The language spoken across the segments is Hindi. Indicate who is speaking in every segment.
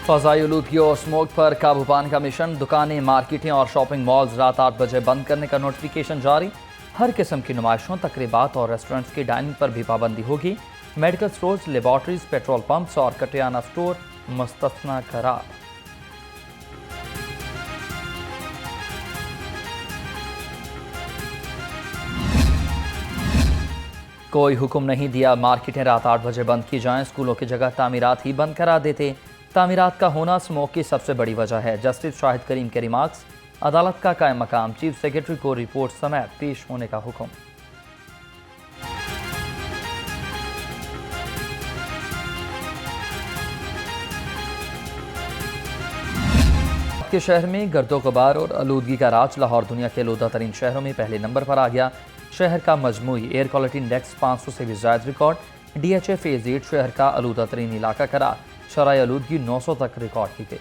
Speaker 1: फ़ज़ाई आलूदगी और स्मोक पर काबू पाने का मिशन। दुकानें, मार्केटें और शॉपिंग मॉल्स रात 8 बजे बंद करने का नोटिफिकेशन जारी। हर किस्म की नुमाइशों, तकरीबात और रेस्टोरेंट्स की डाइनिंग पर भी पाबंदी होगी। Medical stores, laboratories, petrol pumps और कटियाना स्टोर मुस्तस्ना करार। कोई हुक्म नहीं दिया, मार्केटें रात 8 बजे बंद की जाएं। स्कूलों की जगह तामीरात ही बंद करा देते। तामीरात का होना स्मोक की सबसे बड़ी वजह है। जस्टिस शाहिद करीम के रिमार्क्स। अदालत का कायम मकाम। चीफ सेक्रेटरी को रिपोर्ट समेत पेश होने का हुक्म। के शहर में गर्दो गुबार और आलूदगी का राज। लाहौर दुनिया के आलूदा तरीन शहरों में पहले नंबर पर आ गया। शहर का मजमूई एयर क्वालिटी इंडेक्स 500 से भी ज्यादा रिकॉर्ड। DHA फेज 8 शहर का आलूदा तरीन इलाका करार। शराय आलूदगी 900 तक रिकॉर्ड की गई।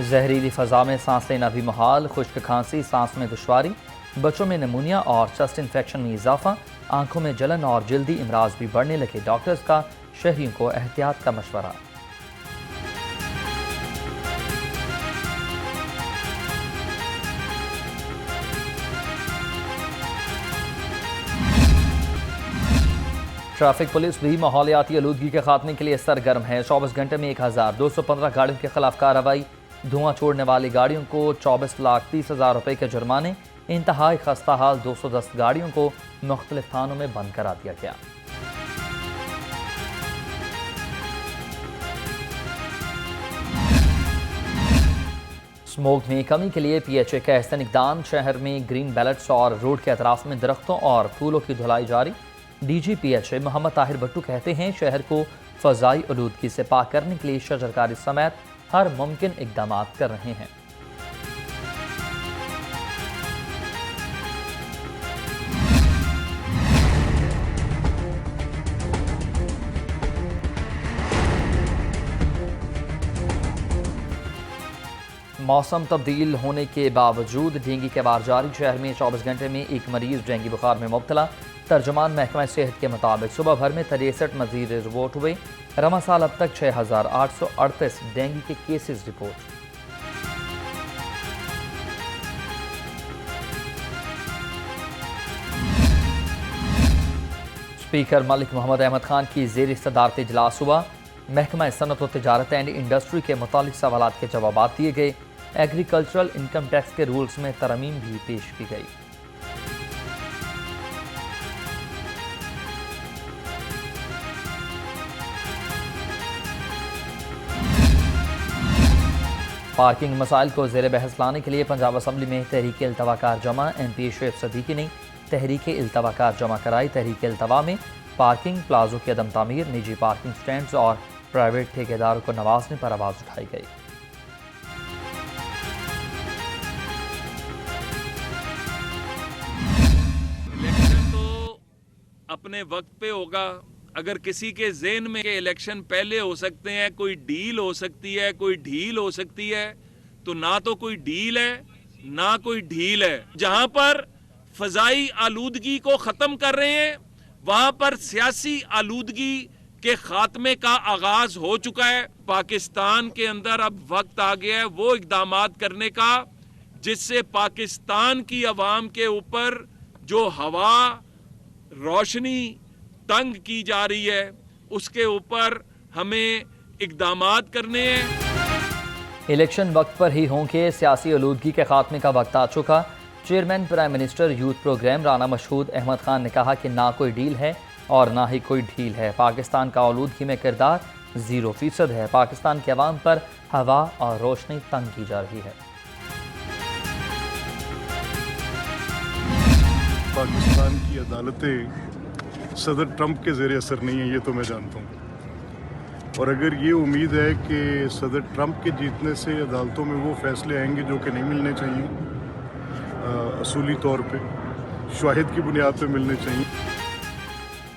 Speaker 1: जहरीली फजा में सांस लेना भी मुहाल। खुश्क खांसी, सांस में दुश्वारी, बच्चों में नमूनिया और चेस्ट इन्फेक्शन में इजाफा। आंखों में जलन और जल्दी इमराज भी बढ़ने लगे। डॉक्टर्स का शहरियों को एहतियात का मशवरा। ट्रैफिक पुलिस भी माहौलियाती आलूदगी के खात्मे के लिए सरगर्म है। 24 घंटे में 1215 गाड़ियों के खिलाफ कार्रवाई। धुआं छोड़ने वाली गाड़ियों को 24,30,000 रुपए के जुर्माने। इंतहाई खस्ता हाल 210 गाड़ियों को मुख्तलिफ थानों में बंद करा दिया गया। स्मोक में कमी के लिए PHA का अहसन इक़दाम। शहर में ग्रीन बैलेट्स और रोड के अतराफ में दरख्तों और फूलों की धुलाई जारी। DG PHA मोहम्मद ताहिर भट्टू कहते हैं, शहर को फ़ज़ाई आलूदगी से पाक करने के लिए शजरकारी समेत हर मुमकिन इक़दाम कर रहे हैं। मौसम तब्दील होने के बावजूद डेंगू के वार जारी। शहर में 24 घंटे में एक मरीज डेंगू बुखार में मुब्तला। तर्जुमान महकमा सेहत के मुताबिक सुबह भर में 63 मजीद रिपोर्ट हुए। रमा साल अब तक 6,838 डेंगू के cases report. Speaker Malik Mohammad Ahmad Khan की ज़ेर सदारत इजलास हुआ। महकमा सनत व तिजारत एंड इंडस्ट्री के मुतालिक सवालात के जवाब दिए गए। एग्रीकल्चरल इनकम टैक्स के रूल्स में तरमीम भी पेश की गई। पार्किंग मसाइल को ज़ेर बहस लाने के लिए पंजाब असम्बली में तहरीक इल्तवाकार जमा। MP शुएब सदीकी ने तहरीक इल्तवाकार जमा कराई। तहरीक इल्तवा में पार्किंग प्लाजों की अदम तामीर, निजी पार्किंग स्टैंड्स और प्राइवेट ठेकेदारों को नवाजने पर आवाज़ उठाई गई।
Speaker 2: इलेक्शन तो अपने वक्त पे होगा। अगर किसी के ज़हन में इलेक्शन पहले हो सकते हैं, कोई डील हो सकती है, कोई ढील हो सकती है, तो ना तो कोई डील है ना कोई ढील है। जहां पर फजाई आलूदगी को खत्म कर रहे हैं, वहां पर सियासी आलूदगी के खात्मे का आगाज हो चुका है। पाकिस्तान के अंदर अब वक्त आ गया है वो इक़दामात करने का जिससे पाकिस्तान की अवाम के ऊपर जो हवा रोशनी तंग की जा रही है उसके ऊपर हमें इक़दामात करने हैं।
Speaker 1: इलेक्शन वक्त पर ही होंगे। सियासी आलूदगी के खात्मे का वक्त आ चुका। Chairman prime minister youth program Rana Mashhood Ahmad Khan ने कहा कि ना कोई डील है और ना ही कोई ढील है। पाकिस्तान का आलूदगी में किरदार 0% है। पाकिस्तान के अवाम पर हवा और रोशनी तंग की जा रही है।
Speaker 3: पाकिस्तान की अदालतें सदर ट्रंप के ज़ेरे असर नहीं है, ये तो मैं जानता हूँ। और अगर ये उम्मीद है कि सदर ट्रंप के जीतने से अदालतों में वो फैसले आएंगे जो कि नहीं मिलने चाहिए, असूली तौर पे शवाहिद की बुनियाद पे मिलने चाहिए।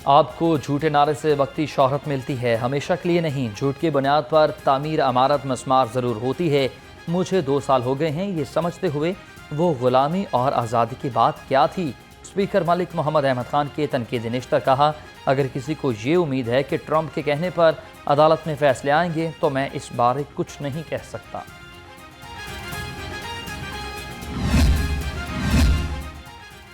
Speaker 1: आपको झूठे नारे से वक्ती शोहरत मिलती है, हमेशा के लिए नहीं। झूठ की बुनियाद पर तामीर अमारत मस्मार ज़रूर होती है। मुझे 2 साल हो गए हैं ये समझते हुए वो गुलामी और आज़ादी की बात क्या थी। स्पीकर मलिक मोहम्मद अहमद खान के तनकीदी निश्तर कहा, अगर किसी को ये उम्मीद है कि ट्रंप के कहने पर अदालत में फैसले आएंगे तो मैं इस बारे कुछ नहीं कह सकता।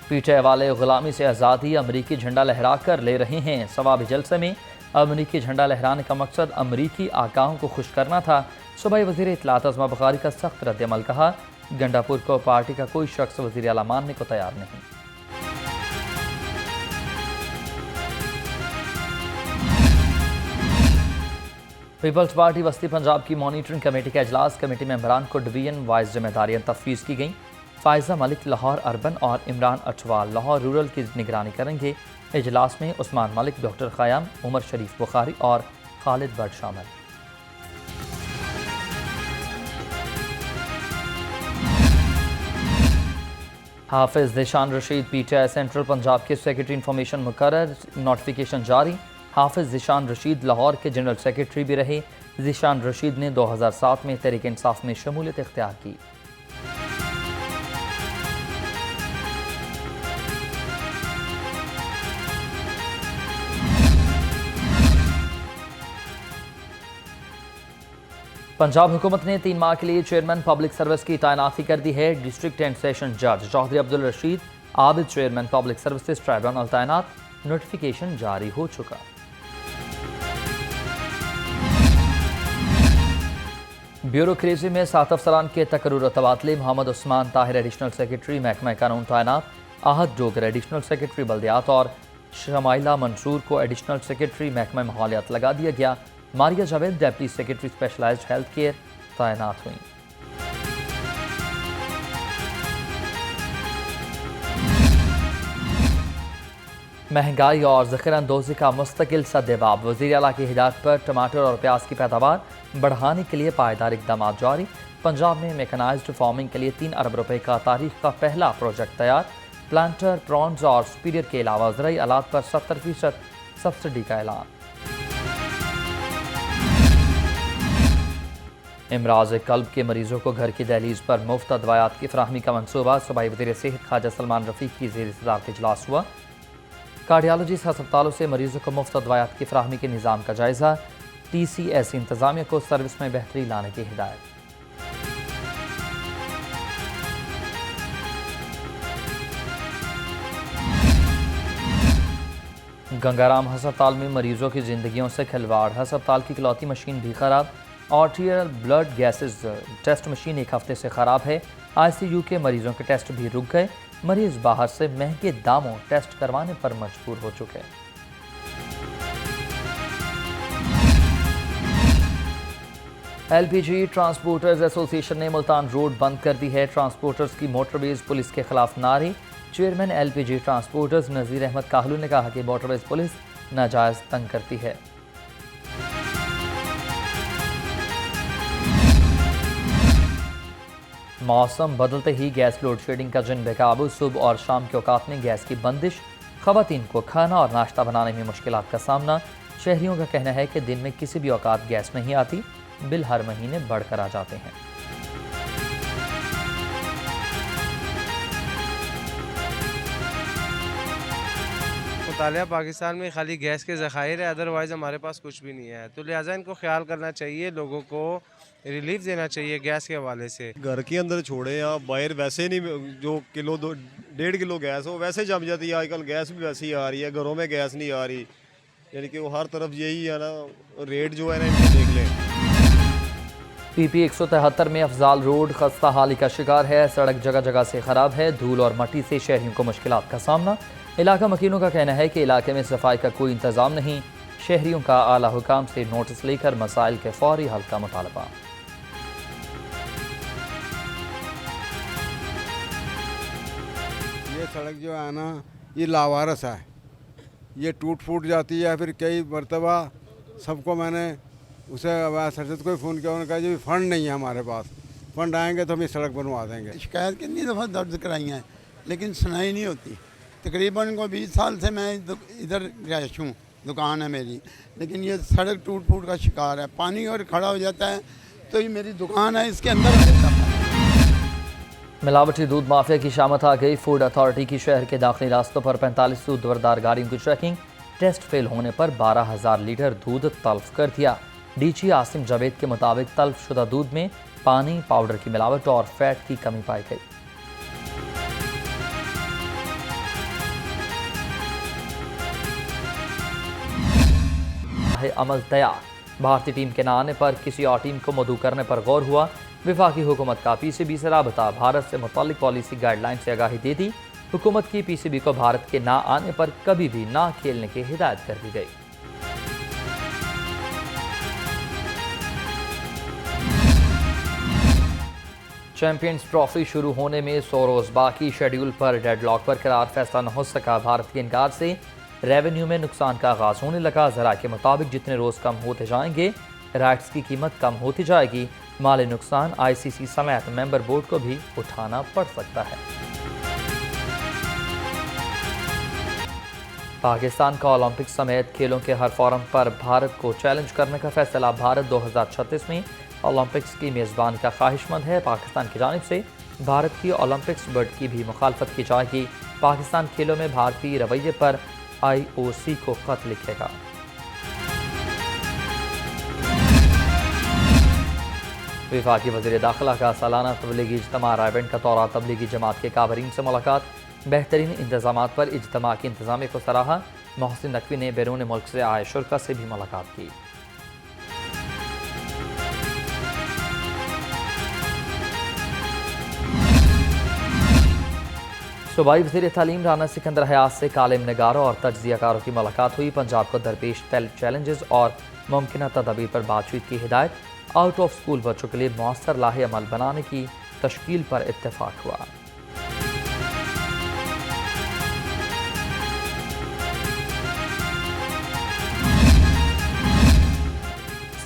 Speaker 1: पीटीआई वाले गुलामी से आज़ादी अमरीकी झंडा लहरा कर ले रहे हैं। सवाब जलसे में अमरीकी झंडा लहराने का मकसद अमरीकी आकाओं को खुश करना था। सूबाई वज़ीर इत्तलात अज़मा बुखारी का सख्त रद्दअमल, कहा गंडापुर को पार्टी का कोई शख्स वज़ीर आला मानने को तैयार नहीं। पीपल्स पार्टी वस्ती पंजाब की मॉनिटरिंग कमेटी का इजलास, कमेटी मेंबरान को डिवीजन वाइज जिम्मेदारियां तफवीज़ की गईं। फ़ायज़ा मलिक लाहौर अर्बन और इमरान अठवाल लाहौर रूरल की निगरानी करेंगे। इजलास में उस्मान मलिक, डॉक्टर ख़याम, उमर शरीफ बुखारी और खालिद बट शामिल। हाफिज ज़ीशान रशीद पीटीआई सेंट्रल पंजाब के सेक्रेटरी इंफॉर्मेशन मुकर्रर, नोटिफिकेशन जारी। हाफिज ज़ीशान रशीद लाहौर के जनरल सेक्रेटरी भी रहे। ज़ीशान रशीद ने 2007 में तहरीक इंसाफ में शमूलियत इख्तियार की। पंजाब हुकूमत ने 3 माह के लिए चेयरमैन पब्लिक सर्विस की तैनाती कर दी है। डिस्ट्रिक्ट एंड सेशन जज Chaudhry Abdul Rashid Abid chairman public services tribunal तैनात, नोटिफिकेशन जारी हो चुका। ब्यूरोक्रेसी में 7 अफसरान के तकर्रुर तबादले, मोहम्मद उस्मान ताहिर एडिशनल सेक्रेटरी महकमा कानून तैनात, आहद डोगर एडिशनल सेक्रेटरी बल्दियात और शमाइला मंसूर को एडिशनल सेक्रेटरी महकमा माहौलियात लगा दिया गया। Maria Javed deputy secretary specialized health care तैनात हुई। महंगाई और ज़ख़ीराअंदोज़ी का मुस्तकिल सद्देबाब, वज़ीर आला की हिदायत पर टमाटर और प्याज की पैदावार बढ़ाने के लिए पायदार इक़दाम जारी। पंजाब में मैकेनाइज्ड फार्मिंग के लिए 3 अरब रुपए का तारीख का पहला प्रोजेक्ट तैयार। प्लांटर, प्रॉन्स और सुपीरियर के अलावा ज़राई आलात पर 70% सब्सिडी का ऐलान। इमराज कल्ब के मरीजों को घर की दहलीज पर मुफ्त दवायात की फराहमी का मनसूबा, सूबाई वज़ीर सेहत ख्वाजा सलमान रफ़ीक की ज़ेर सदारत इजलास हुआ। कार्डियोलॉजिस्ट अस्पतालों से मरीजों को मुफ्त दवायात की फराहमी के निज़ाम का जायज़ा, TCS इंतज़ामिया को सर्विस में बेहतरी लाने की हिदायत। गंगाराम हस्पताल में मरीजों की जिंदगियों से खिलवाड़, हस्पताल की इकलौती मशीन भी खराब। Arterial blood gases test machine 1 हफ्ते से ख़राब है। ICU के मरीजों के टेस्ट भी रुक गए। मरीज बाहर से महंगे दामों टेस्ट करवाने पर मजबूर हो चुके। LPG ट्रांसपोर्टर्स एसोसिएशन ने मुल्तान रोड बंद कर दी है। ट्रांसपोर्टर्स की मोटरवेज पुलिस के खिलाफ नारे। चेयरमैन LPG ट्रांसपोर्टर्स नज़ीर अहमद काहलू ने कहा कि मोटरवेज पुलिस नाजायज तंग करती है। मौसम बदलते ही गैस लोड शेडिंग का जिन बेकाबू, सुबह और शाम के औकात में गैस की बंदिश, ख़वातीन को खाना और नाश्ता बनाने में मुश्किलात का सामना। शहरियों का कहना है कि दिन में किसी भी औकात गैस नहीं आती, बिल हर महीने बढ़कर आ जाते हैं।
Speaker 4: मुतालिया पाकिस्तान में खाली गैस के ज़खायर है, अदरवाइज़ हमारे पास कुछ भी नहीं है। तो लिहाजा इनको ख्याल करना चाहिए, लोगों को रिलीफ देना चाहिए गैस के हवाले से।
Speaker 5: घर के अंदर छोड़े या बाहर वैसे नहीं, जो किलो 1.5 किलो गैस हो वैसे जम जाती है। आजकल गैस भी वैसी आ रही है, घरों में गैस नहीं आ रही, यानी कि वो हर तरफ यही है ना, रेट जो है ना इनको देख लें।
Speaker 1: PP 173 में अफजाल रोड खस्ता हाली का शिकार है। सड़क जगह जगह से ख़राब है। धूल और मट्टी से शहरियों को मुश्किलात का सामना। इलाका मकीनों का कहना है कि इलाके में सफाई का कोई इंतज़ाम नहीं। शहरियों का आला हुकाम से नोटिस लेकर मसाइल के फौरी हल का मुतालबा।
Speaker 6: ये सड़क जो है ना, ये लावारस है, ये टूट फूट जाती है। फिर कई मरतबा सबको मैंने उसे सरजद को फ़ोन किया, उन्होंने कहा जी फ़ंड नहीं है हमारे पास, फ़ंड आएंगे तो हम ये सड़क बनवा देंगे।
Speaker 7: शिकायत कितनी दफ़ा दर्ज कराई हैं लेकिन सुनाई नहीं होती। तकरीबन को 20 साल से मैं इधर रह हूँ, दुकान है मेरी, लेकिन ये सड़क टूट फूट का शिकार है। पानी और खड़ा हो जाता है तो ये मेरी दुकान है, इसके अंदर
Speaker 1: मिलावटी दूध माफिया की शामत आ गई। फूड अथॉरिटी की शहर के दाखिली रास्तों पर 45 दूध बरदार गाड़ियों की चेकिंग। टेस्ट फेल होने पर 12,000 लीटर दूध तल्फ कर दिया। डीजी आसिम जावेद के मुताबिक तल्फ शुदा दूध में पानी, पाउडर की मिलावट और फैट की कमी पाई गई। अमल तैयार। भारतीय टीम के न आने पर किसी और टीम को मदऊ करने पर गौर हुआ। विफाकी हुकूमत का पीसीबी से राबता। भारत से मुताल्लिक पॉलिसी गाइडलाइन से आगाही दे दी। हुकूमत की पीसीबी को भारत के ना आने पर कभी भी ना खेलने की हिदायत कर दी गई। चैंपियंस ट्रॉफी शुरू होने में 100 रोज बाकी। शेड्यूल पर डेडलॉक बरकरार। फैसला न हो सका। भारत के इनकार से रेवेन्यू में नुकसान का आगाज होने लगा। जरा के मुताबिक जितने रोज कम होते जाएंगे राइट्स की कीमत कम होती जाएगी। माली नुकसान आईसीसी समेत मेंबर बोर्ड को भी उठाना पड़ सकता है। पाकिस्तान का ओलंपिक समेत खेलों के हर फोरम पर भारत को चैलेंज करने का फैसला। भारत 2036 में ओलंपिक्स की मेज़बानी का ख्वाहिशमंद है। पाकिस्तान की जानिब से भारत की ओलंपिक्स बर्ड की भी मुखालफत की जाएगी। पाकिस्तान खेलों में भारतीय रवैये पर IOC को खत लिखेगा। विफाकी वज़ीर दाखिला का सालाना तबलीगी इज्तिमा। रायबेंड का दौरा। तबलीगी जमात के काबरीन से मुलाकात। बेहतरीन इंतजामात पर इज्तिमा की इंतजामिया को सराहा। मोहसिन नकवी ने बैरून मुल्क से आए शुरका से भी मुलाकात की। सूबाई वज़ीर तालीम राना सिकंदर हयात से कालिम नगारों और तज्ज़ियाकारों की मुलाकात हुई। पंजाब को दरपेश चैलेंजेस और मुमकिन तदाबीर पर बातचीत की हिदायत। आउट ऑफ स्कूल बच्चों के लिए मौसर लाहे अमल बनाने की तश्कील पर इत्तेफाक हुआ।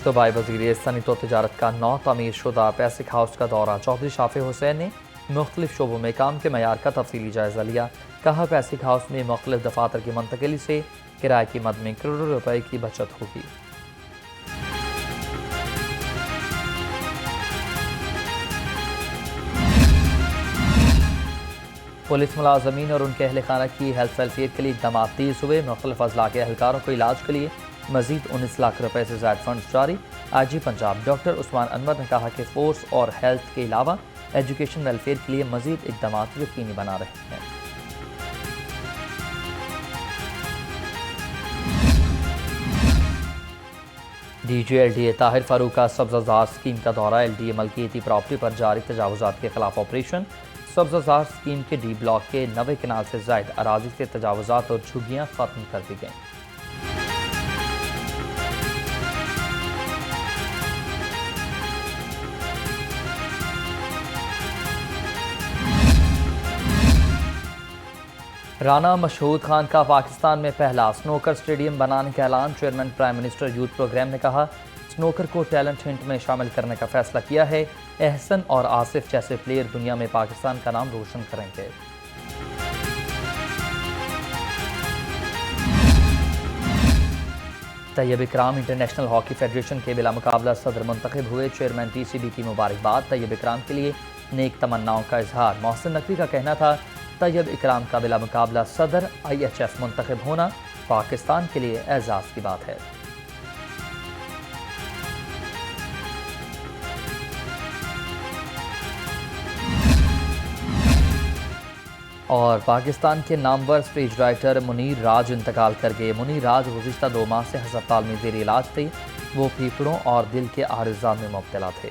Speaker 1: सूबाई वज़ीर सनअत व तिजारत का नौ तमीर शुदा पैसिक हाउस का दौरा। चौधरी शाफी हुसैन ने मुख्तलिफ शोबों में काम के मयार का तफसीली जायजा लिया। कहा पैसिक हाउस में मुख्तलिफ दफातर की मुंतकिली से किराए की मद में करोड़ों रुपए की बचत होगी। पुलिस मुलाजमीन और उनके अहल खाना की हेल्थ वेलफेयर के लिए इक़दाम तेज़ हुए। मुख्तलिफ अजला के एहलकारों को इलाज के लिए मजीद 19 लाख रुपए से ज़ायद फंड जारी। IG पंजाब डॉक्टर उस्मान अनवर ने कहा कि फोर्स और हेल्थ के अलावा एजुकेशन वेलफेयर के लिए मजीद इक़दाम यकीनी बना रहे हैं। DG LDA ताहिर फारूक का सब्ज़ाज़ार स्कीम का दौरा। LDA मलकियती प्रॉपर्टी पर जारी तजावुज़ात के खिलाफ ऑपरेशन। सब्ज़ाज़ार स्कीम के D ब्लॉक के 90 कनाल से ज़ायद अराज़ी से तजावुज़ात और झुग्गियाँ ख़त्म कर दी गईं। राना मशहूद खान का पाकिस्तान में पहला स्नोकर स्टेडियम बनाने का ऐलान। Chairman prime minister youth program ने कहा स्नोकर को टैलेंट हिंट में शामिल करने का फैसला किया है। एहसन और आसिफ जैसे प्लेयर दुनिया में पाकिस्तान का नाम रोशन करेंगे। तैयब इकराम इंटरनेशनल हॉकी फेडरेशन के बिला मुकाबला सदर मुंतखब हुए। चेयरमैन PCB की मुबारकबाद। तैयब इकराम के लिए नेक तमन्नाओं का इजहार। मोहसिन नकवी का कहना था तैयब इकराम का बिला मुकाबला सदर IHF मुंतखब होना पाकिस्तान के लिए एजाज़ की बात है। और पाकिस्तान के नामवर स्टेज राइटर मुनीर राज इंतकाल कर गए। मुनीर राज गुज़िश्ता 2 माह से हस्पताल में ज़ेर इलाज थे। वो फेफड़ों और दिल के आर्ज़ा में मुब्तला थे।